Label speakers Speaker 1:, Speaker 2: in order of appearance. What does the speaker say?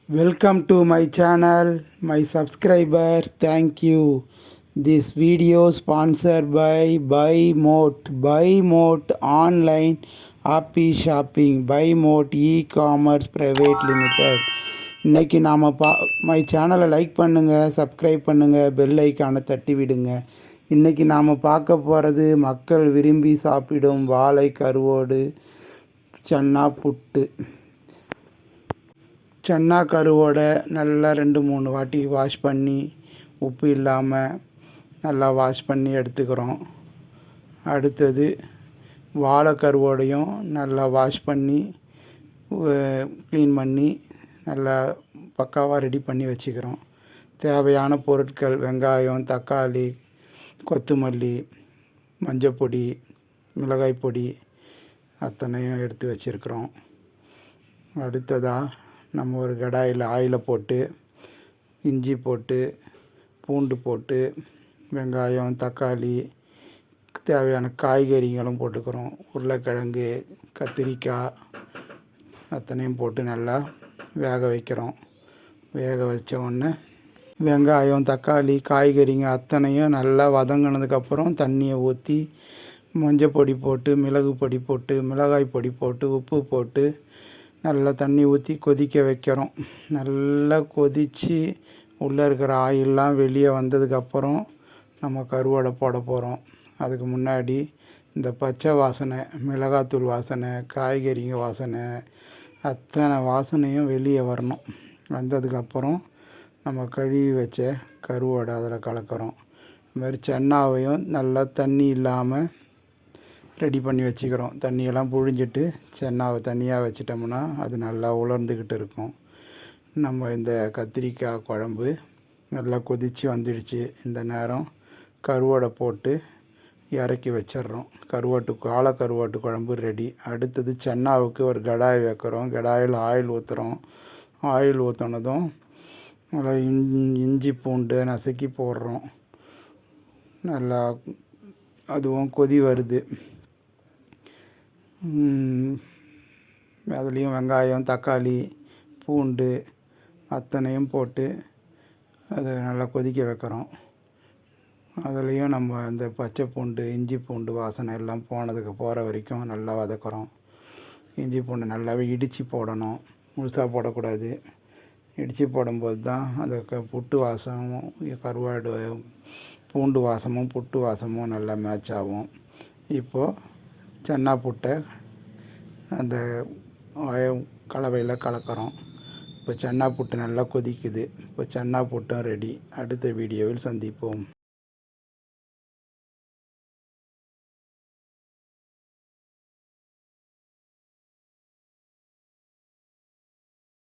Speaker 1: Welcome to my channel, my subscribers. Thank you. This video sponsored by Buy Mote Online Happy Shopping, Buy Mote E-Commerce Private Limited. இன்னைக்கு நாம் my சேனலை like பண்ணுங்கள், subscribe பண்ணுங்கள், bell ஐக்கானை தட்டி விடுங்க. இன்றைக்கி நாம் பார்க்க போகிறது மக்கள் விரும்பி சாப்பிடும் வாழை கருவோடு சன்னா புட்டு. சன்னா கருவோடை நல்லா 2-3 வாட்டி வாஷ் பண்ணி உப்பு இல்லாமல் நல்லா வாஷ் பண்ணி எடுத்துக்கிறோம். அடுத்தது வாழை கருவோடையும் நல்லா வாஷ் பண்ணி க்ளீன் பண்ணி நல்லா பக்காவாக ரெடி பண்ணி வச்சுக்கிறோம். தேவையான பொருட்கள் வெங்காயம், தக்காளி, கொத்தமல்லி, மஞ்சப்பொடி, மிளகாய் பொடி அத்தனையும் எடுத்து வச்சுருக்குறோம். அடுத்ததாக நம்ம ஒரு கடாயில் ஆயிலை போட்டு இஞ்சி போட்டு பூண்டு போட்டு வெங்காயம், தக்காளி, தேவையான காய்கறிகளும் போட்டுக்கிறோம். உருளைக்கிழங்கு, கத்திரிக்காய் அத்தனையும் போட்டு நல்லா வேக வைக்கிறோம். வேக வச்ச உடனே வெங்காயம், தக்காளி, காய்கறிங்க அத்தனையும் நல்லா வதங்கினதுக்கப்புறம் தண்ணியை ஊற்றி மஞ்சள் பொடி போட்டு, மிளகு பொடி போட்டு, மிளகாய் பொடி போட்டு, உப்பு போட்டு நல்லா தண்ணி ஊற்றி கொதிக்க வைக்கிறோம். நல்லா கொதித்து உள்ளே இருக்கிற ஆயிலெலாம் வெளியே வந்ததுக்கப்புறம் நம்ம கருவாடை போட போகிறோம். அதுக்கு முன்னாடி இந்த பச்சை வாசனை, மிளகாத்தூள் வாசனை, காய்கறிங்க வாசனை அத்தனை வாசனையும் வெளியே வரணும். வந்ததுக்கப்புறம் நம்ம கழுவி வச்ச கருவாடை அதில் கலக்கிறோம். இதுமாதிரி சன்னாவையும் நல்லா தண்ணி இல்லாமல் ரெடி பண்ணி வச்சுக்கிறோம். தண்ணியெல்லாம் புழிஞ்சிட்டு சென்னாவை தனியாக வச்சிட்டோம்னா அது நல்லா உலர்ந்துக்கிட்டு இருக்கும். நம்ம இந்த கத்திரிக்காய் குழம்பு நல்லா கொதித்து வந்துடுச்சு. இந்த நேரம் கருவாடை போட்டு இறக்கி வச்சிட்றோம். வாழை கருவாட்டு குழம்பு ரெடி. அடுத்தது சென்னாவுக்கு ஒரு கடாய் வைக்கிறோம். கடாயில் ஆயில் ஊற்றுறோம். ஆயில் ஊற்றினதும் நல்லா இஞ்சி பூண்டு நசுக்கி போடுறோம். நல்லா அதுவும் கொதி வருது. அதுலேயும் வெங்காயம், தக்காளி, பூண்டு அத்தனையும் போட்டு அதை நல்லா கொதிக்க வைக்கிறோம். அதுலேயும் நம்ம இந்த பச்சை பூண்டு, இஞ்சி பூண்டு வாசனை எல்லாம் போகிற வரைக்கும் நல்லா வதக்குறோம். இஞ்சி பூண்டு நல்லாவே இடித்து போடணும், முழுசாக போடக்கூடாது. இடித்து போடும்போது தான் அந்த புட்டு வாசமும் கருவாடு பூண்டு வாசமும் புட்டு வாசமும் நல்லா மேட்ச் ஆகும். இப்போது சன்னா புட்டை அந்த கலவையில் கலக்கிறோம். இப்போ சன்னா புட்டு நல்லா கொதிக்குது. இப்போ சன்னா புட்டும் ரெடி. அடுத்த வீடியோவில் சந்திப்போம்.